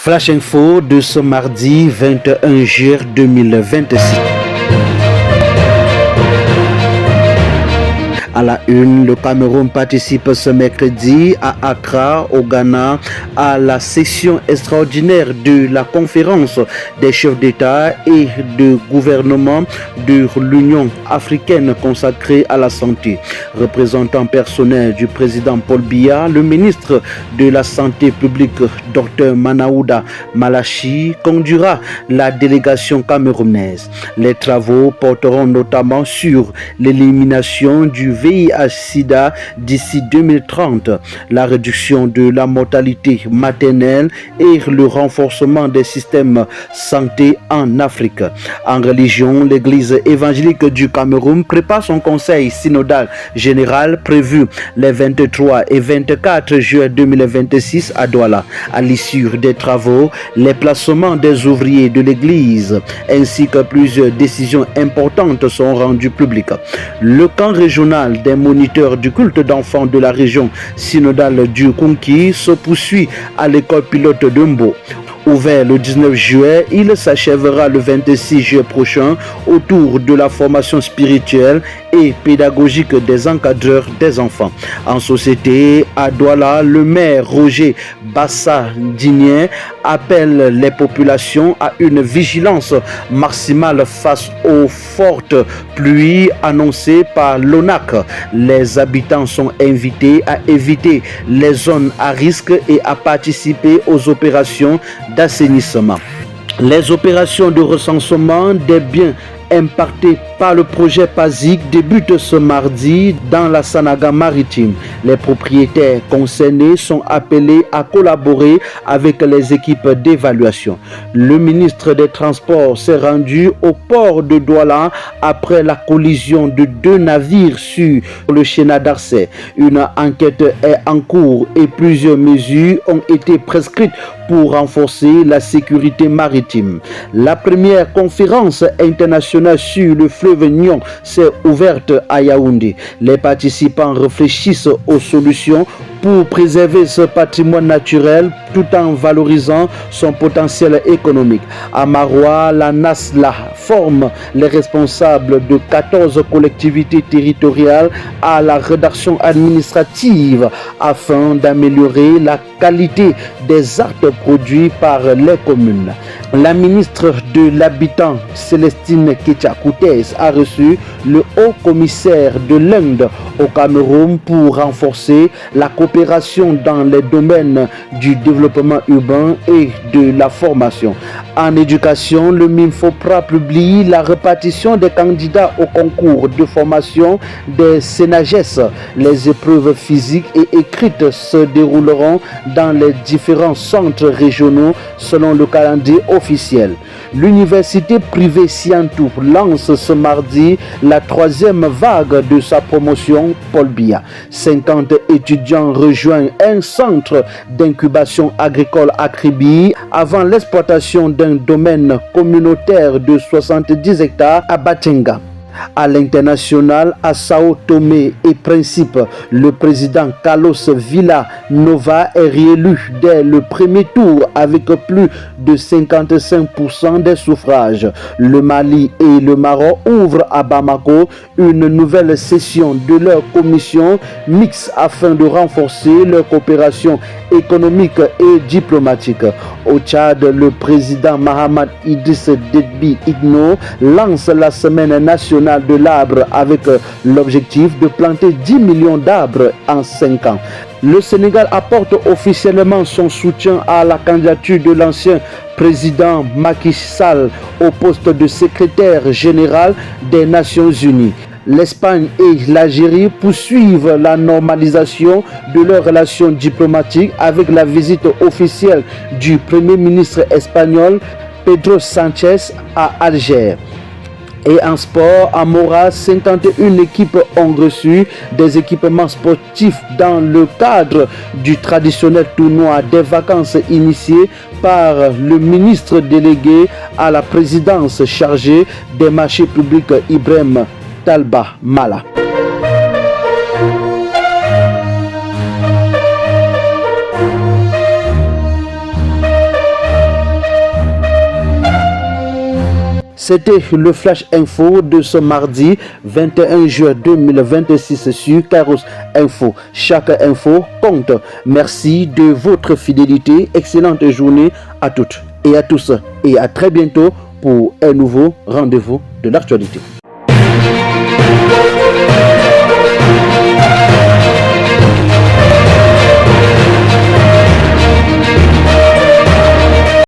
Flash Info de ce mardi 21 juillet 2026. À la une, le Cameroun participe ce mercredi à Accra, au Ghana, à la session extraordinaire de la conférence des chefs d'État et de gouvernement de l'Union africaine consacrée à la santé. Représentant personnel du président Paul Biya, le ministre de la Santé publique, Dr Manaouda Malachi, conduira la délégation camerounaise. Les travaux porteront notamment sur l'élimination du VIH-Sida d'ici 2030, la réduction de la mortalité maternelle et le renforcement des systèmes santé en Afrique. En religion, l'Église évangélique du Cameroun prépare son conseil synodal général prévu les 23 et 24 juillet 2026 à Douala. À l'issue des travaux, les placements des ouvriers de l'Église ainsi que plusieurs décisions importantes sont rendues publiques. Le camp régional des moniteurs du culte d'enfants de la région synodale du Konki se poursuit à l'école pilote de Mbo. Ouvert le 19 juillet, il s'achèvera le 26 juillet prochain autour de la formation spirituelle et pédagogique des encadreurs des enfants. En société, à Douala, le maire Roger Bassa-Digné appelle les populations à une vigilance maximale face aux fortes pluies annoncées par l'ONAC. Les habitants sont invités à éviter les zones à risque et à participer aux opérations d'assainissement. Les opérations de recensement des biens impactés par le projet PASIC débutent ce mardi dans la Sanaga maritime. Les propriétaires concernés sont appelés à collaborer avec les équipes d'évaluation. Le ministre des Transports s'est rendu au port de Douala après la collision de deux navires sur le Chéna d'Arcet. Une enquête est en cours et plusieurs mesures ont été prescrites pour renforcer la sécurité maritime. La première conférence internationale sur le fleuve Nion s'est ouverte à Yaoundé. Les participants réfléchissent aux solutions pour préserver ce patrimoine naturel tout en valorisant son potentiel économique. À Maroua, la NASLA forme les responsables de 14 collectivités territoriales à la rédaction administrative afin d'améliorer la qualité des actes produits par les communes. La ministre de l'Habitat, Célestine Ketcha-Koutès, a reçu le haut commissaire de l'Inde au Cameroun pour renforcer la coopération dans les domaines du développement urbain et de la formation. En éducation, le MINFOPRA publie la répartition des candidats au concours de formation des SENAGES. Les épreuves physiques et écrites se dérouleront dans les différents centres régionaux selon le calendrier officiel. L'université privée Siantou lance ce mardi la troisième vague de sa promotion Paul Biya. 50 étudiants rejoignent un centre d'incubation agricole à Kribi avant l'exploitation d'un domaine communautaire de 70 hectares à Batenga. À l'international, à Sao Tomé et Principe, le président Carlos Villanova est réélu dès le premier tour avec plus de 55% des suffrages. Le Mali et le Maroc ouvrent à Bamako une nouvelle session de leur commission mixte afin de renforcer leur coopération économique et diplomatique. Au Tchad, le président Mahamat Idriss Déby Itno lance la semaine nationale de l'arbre avec l'objectif de planter 10 millions d'arbres en 5 ans. Le Sénégal apporte officiellement son soutien à la candidature de l'ancien président Macky Sall au poste de secrétaire général des Nations Unies. L'Espagne et l'Algérie poursuivent la normalisation de leurs relations diplomatiques avec la visite officielle du Premier ministre espagnol Pedro Sánchez à Alger. Et en sport, à Mora, 51 équipes ont reçu des équipements sportifs dans le cadre du traditionnel tournoi des vacances initié par le ministre délégué à la présidence chargé des marchés publics Ibrahim Talba Mala. C'était le Flash Info de ce mardi 21 juin 2026 sur Kairos Info. Chaque info compte. Merci de votre fidélité. Excellente journée à toutes et à tous. Et à très bientôt pour un nouveau rendez-vous de l'actualité.